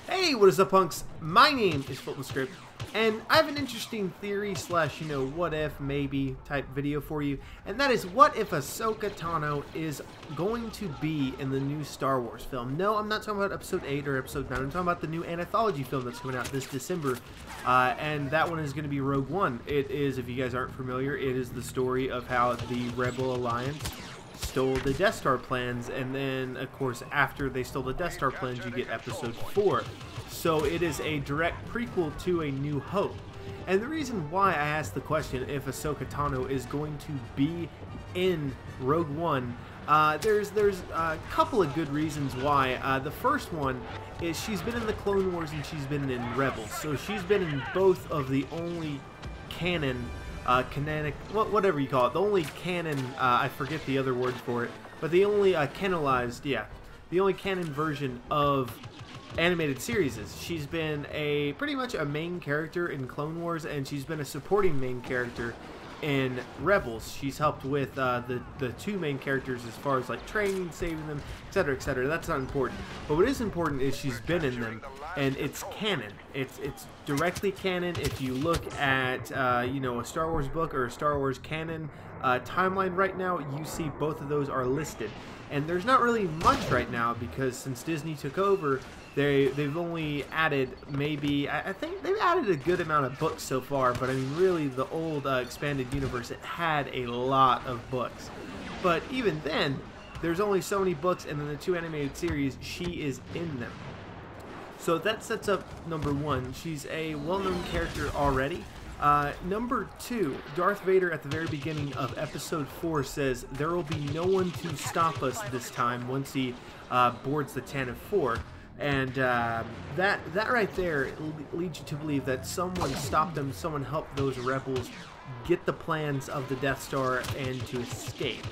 Hey, what is up, punks? My name is FlipLaScript, and I have an interesting theory slash, what if, maybe type video for you, and that is, what if Ahsoka Tano is going to be in the new Star Wars film? No, I'm not talking about Episode 8 or Episode 9, I'm talking about the new anthology film that's coming out this December, and that one is going to be Rogue One. It is, if you guys aren't familiar, it is the story of how the Rebel Alliance stole the Death Star plans, and then of course after they stole the Death Star plans you get Episode 4. So it is a direct prequel to A New Hope. And the reason why I asked the question if Ahsoka Tano is going to be in Rogue One, there's a couple of good reasons why. The first one is she's been in the Clone Wars and she's been in Rebels, so she's been in both of the only canon canonic, whatever you call it, the only canon, I forget the other word for it, but the only canonized, the only canon version of animated series. She's been pretty much a main character in Clone Wars, and she's been a supporting main character in Rebels. She's helped with the two main characters as far as like training, saving them, etc., etc. That's not important. But what is important is she's been in them, and it's canon. It's directly canon. If you look at a Star Wars book or a Star Wars canon timeline right now, you see both of those are listed. And there's not really much right now because since Disney took over, they've only added maybe, I think they've added a good amount of books so far, but I mean really the old expanded universe, it had a lot of books. But even then, there's only so many books, and then the two animated series, she is in them. So that sets up number one. She's a well-known character already. Number two, Darth Vader at the very beginning of Episode 4 says, "There will be no one to stop us this time," once he boards the Tantive 4. And that right there leads you to believe that someone stopped them, someone helped those rebels get the plans of the Death Star and to escape.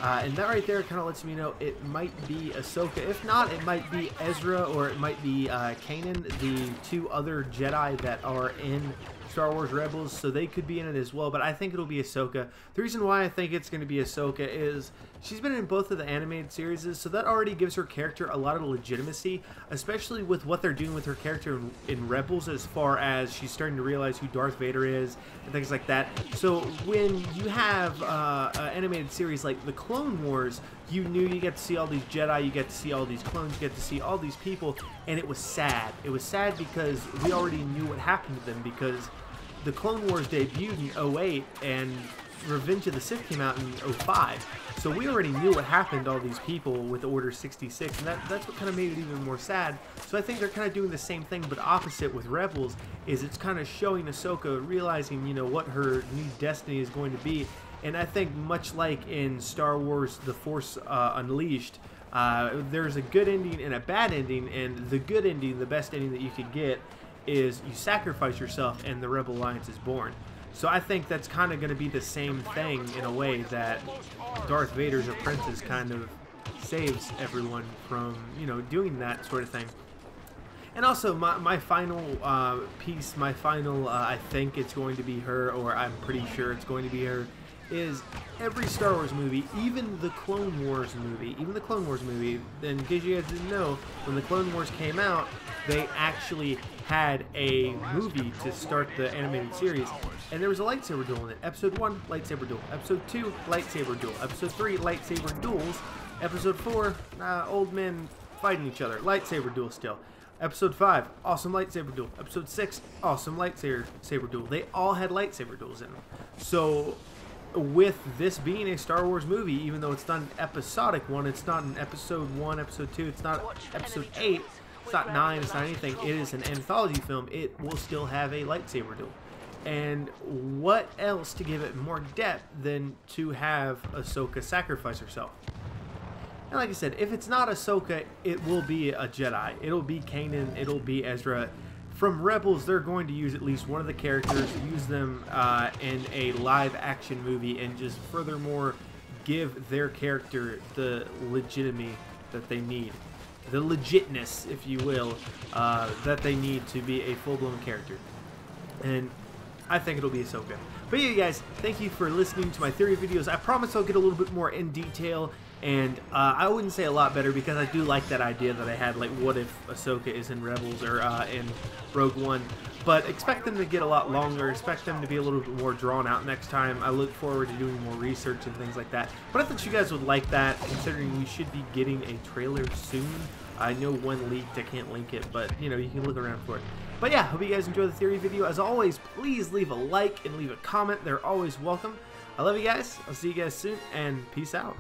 And that right there kind of lets me know it might be Ahsoka. If not, it might be Ezra, or it might be Kanan, the two other Jedi that are in Star Wars Rebels, so they could be in it as well, but I think it'll be Ahsoka. The reason why I think it's going to be Ahsoka is she's been in both of the animated series, so that already gives her character a lot of legitimacy, especially with what they're doing with her character in Rebels, as far as she's starting to realize who Darth Vader is and things like that. So when you have an animated series like the Clone Wars, you knew you get to see all these Jedi, you get to see all these clones, you get to see all these people, and it was sad. It was sad because we already knew what happened to them, because the Clone Wars debuted in 08 and Revenge of the Sith came out in 05. So we already knew what happened to all these people with Order 66, and that's what kind of made it even more sad. So I think they're kind of doing the same thing, but opposite with Rebels, is it's kind of showing Ahsoka realizing, what her new destiny is going to be. And I think much like in Star Wars The Force Unleashed, there's a good ending and a bad ending, and the good ending, the best ending that you could get, is you sacrifice yourself and the Rebel Alliance is born. So I think that's kind of going to be the same thing in a way, that Darth Vader's apprentice kind of saves everyone from, doing that sort of thing. And also my final piece, I think it's going to be her, or I'm pretty sure it's going to be her, is every Star Wars movie, even the Clone Wars movie, and in case you guys didn't know, when the Clone Wars came out, they actually had a movie to start the animated series, and there was a lightsaber duel in it. Episode 1, lightsaber duel. Episode 2, lightsaber duel. Episode 3, lightsaber duels. Episode 4, old men fighting each other. Lightsaber duel still. Episode 5, awesome lightsaber duel. Episode 6, awesome lightsaber duel. They all had lightsaber duels in them. So with this being a Star Wars movie, even though it's not an episodic one, it's not an Episode 1, Episode 2, it's not Episode 8, it's not 9, it's not anything, it is an anthology film, it will still have a lightsaber duel. And what else to give it more depth than to have Ahsoka sacrifice herself? And like I said, if it's not Ahsoka, it will be a Jedi. It'll be Kanan, it'll be Ezra. From Rebels, they're going to use at least one of the characters, use them in a live-action movie, and just furthermore give their character the legitimacy that they need. The legitness, if you will, that they need to be a full-blown character. And I think it'll be Ahsoka. But yeah, guys, thank you for listening to my theory videos. I promise I'll get a little bit more in detail And I wouldn't say a lot better because I do like that idea that I had, like, what if Ahsoka is in Rebels or in Rogue One. But expect them to get a lot longer, expect them to be a little bit more drawn out next time. I look forward to doing more research and things like that. But I thought you guys would like that, considering we should be getting a trailer soon. I know one leaked, I can't link it, but, you know, you can look around for it. But yeah, hope you guys enjoy the theory video. As always, please leave a like and leave a comment. They're always welcome. I love you guys. I'll see you guys soon, and peace out.